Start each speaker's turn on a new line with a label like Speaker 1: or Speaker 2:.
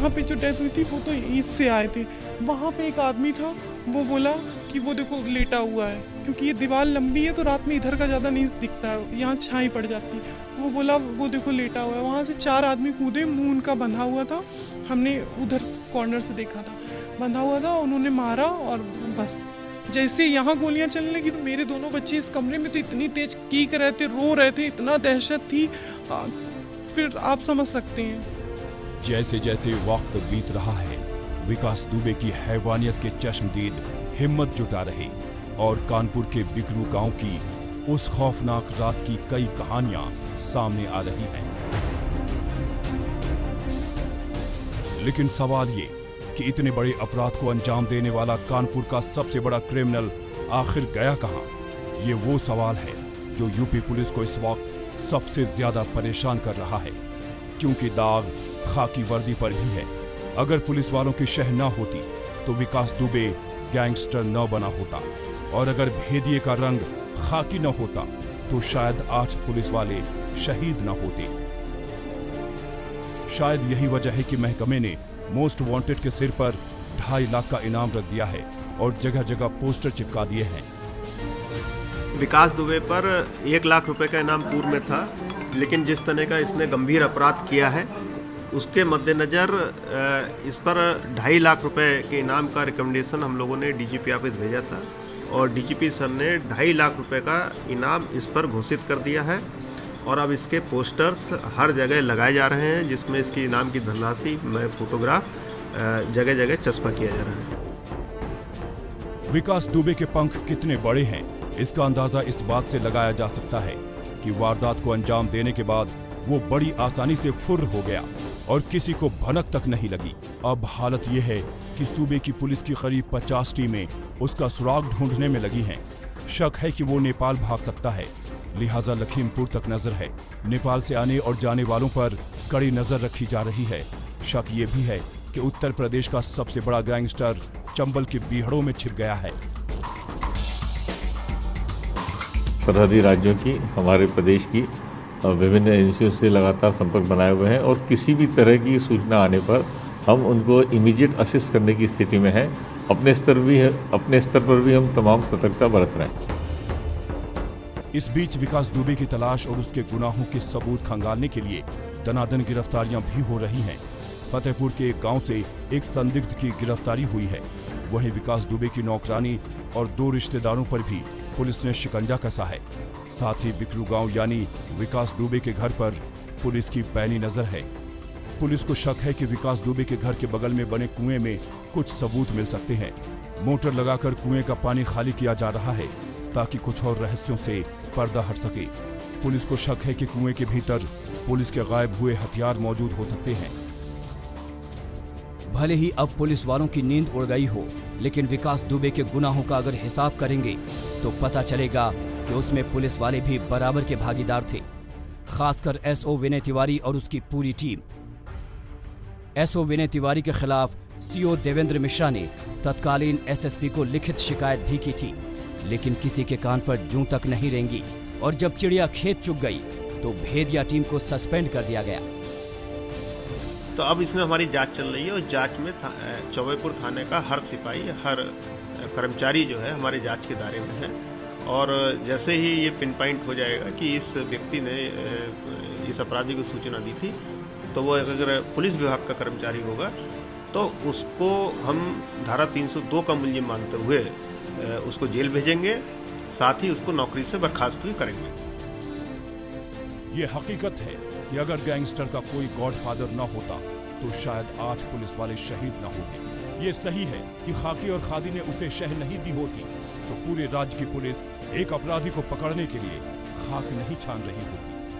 Speaker 1: यहाँ पे जो डेथ हुई थी वो तो ईस्ट से आए थे। वहाँ पे एक आदमी था, वो बोला कि वो देखो लेटा हुआ है, क्योंकि ये दीवार लंबी है तो रात में इधर का ज़्यादा नहीं दिखता है, यहाँ छाई पड़ जाती है। वो बोला वो देखो लेटा हुआ है। वहाँ से 4 आदमी कूदे, मुँह उनका बंधा हुआ था, हमने उधर कॉर्नर से देखा था, बंधा हुआ था। उन्होंने मारा और बस जैसे यहाँ गोलियां चलने लगी तो मेरे दोनों बच्चे इस कमरे में थे, इतनी तेज कीक रहे थे, रो रहे थे, इतना दहशत थी, फिर आप समझ सकते हैं।
Speaker 2: जैसे जैसे वक्त बीत रहा है, विकास दुबे की हैवानियत के चश्मदीद हिम्मत जुटा रहे और कानपुर के बिकरू गांव की उस खौफनाक रात की कई कहानियां सामने आ रही हैं। लेकिन सवाल ये कि इतने बड़े अपराध को अंजाम देने वाला कानपुर का सबसे बड़ा क्रिमिनल आखिर गया कहां? ये वो सवाल है जो यूपी पुलिस को इस वक्त सबसे ज्यादा परेशान कर रहा है, क्योंकि दाग खाकी वर्दी पर भी है। अगर पुलिस वालों की शह न होती तो विकास दुबे गैंगस्टर न बना होता, और अगर भेदिए का रंग खाकी न होता तो शायद 8 पुलिस वाले शहीद न होते। शायद यही वजह है कि महकमे ने मोस्ट वांटेड के सिर पर 2.5 लाख का इनाम रख दिया है और जगह जगह पोस्टर चिपका दिए हैं।
Speaker 3: विकास दुबे पर 1 लाख रुपए का इनाम पूर्व में था, लेकिन जिस तरह का इसने गंभीर अपराध किया है उसके मद्देनज़र इस पर 2.5 लाख रुपए के इनाम का रिकमेंडेशन हम लोगों ने डीजीपी ऑफिस भेजा था, और डीजीपी सर ने 2.5 लाख रुपए का इनाम इस पर घोषित कर दिया है। और अब इसके पोस्टर्स हर जगह लगाए जा रहे हैं, जिसमें इसकी इनाम की धनराशि में फोटोग्राफ जगह जगह चस्पा किया जा रहा है।
Speaker 2: विकास दुबे के पंख कितने बड़े हैं, इसका अंदाजा इस बात से लगाया जा सकता है कि वारदात को अंजाम देने के बाद वो बड़ी आसानी से फुर्र हो गया और किसी को भनक तक नहीं लगी। अब हालत यह है कि सूबे की पुलिस की करीब 50 टीमें उसका सुराग ढूंढने में लगी हैं। शक है कि वो नेपाल भाग सकता है, लिहाजा लखीमपुर तक नजर है। नेपाल से आने और जाने वालों पर कड़ी नजर रखी जा रही है। शक ये भी है कि उत्तर प्रदेश का सबसे बड़ा गैंगस्टर चंबल के बीहड़ों में छिप गया है।
Speaker 4: सरहदी राज्यों की, हमारे प्रदेश की विभिन्न एजेंसियों से लगातार संपर्क बनाए हुए हैं, और किसी भी तरह की सूचना आने पर हम उनको इमीडिएट असिस्ट करने की स्थिति में हैं। अपने स्तर पर भी हम तमाम सतर्कता बरत रहे हैं।
Speaker 2: इस बीच विकास दुबे की तलाश और उसके गुनाहों के सबूत खंगालने के लिए दनादन गिरफ्तारियां भी हो रही हैं। फतेहपुर के एक गांव से एक संदिग्ध की गिरफ्तारी हुई है। वहीं विकास दुबे की नौकरानी और 2 रिश्तेदारों पर भी पुलिस ने शिकंजा कसा है। साथ ही बिकरू गांव यानी विकास दुबे के घर पर पुलिस की पैनी नजर है। पुलिस को शक है कि विकास दुबे के घर के बगल में बने कुएं में कुछ सबूत मिल सकते हैं। मोटर लगाकर कुएं का पानी खाली किया जा रहा है ताकि कुछ और रहस्यों से पर्दा हट सके। पुलिस को शक है कि कुएं के भीतर पुलिस के गायब हुए हथियार मौजूद हो सकते हैं।
Speaker 5: भले ही अब पुलिस वालों की नींद उड़ गई हो, लेकिन विकास दुबे के गुनाहों का अगर हिसाब करेंगे तो पता चलेगा कि उसमें पुलिस वाले भी बराबर के भागीदार थे, खासकर एसओ विनय तिवारी और उसकी पूरी टीम। एसओ विनय तिवारी के खिलाफ सीओ देवेंद्र मिश्रा ने तत्कालीन एसएसपी को लिखित शिकायत भी की थी, लेकिन किसी के कान पर जूं तक नहीं रेंगी, और जब चिड़िया खेत चुग गई तो भेदिया टीम को सस्पेंड कर दिया गया।
Speaker 3: तो अब इसमें हमारी जांच चल रही है, और जांच में चौबेपुर थाने का हर सिपाही, हर कर्मचारी जो है हमारे जांच के दायरे में है। और जैसे ही ये पिन पॉइंट हो जाएगा कि इस व्यक्ति ने इस अपराधी को सूचना दी थी, तो वो अगर पुलिस विभाग का कर्मचारी होगा तो उसको हम धारा 302 का मुलजिम मानते हुए उसको जेल भेजेंगे, साथ ही उसको नौकरी से बर्खास्त भी करेंगे।
Speaker 2: ये हकीकत है कि अगर गैंगस्टर का कोई गॉडफादर न होता तो शायद 8 पुलिस वाले शहीद न होते। ये सही है कि खाकी और खादी ने उसे शह नहीं दी होती तो पूरे राज्य की पुलिस एक अपराधी को पकड़ने के लिए खाक नहीं छान रही होती।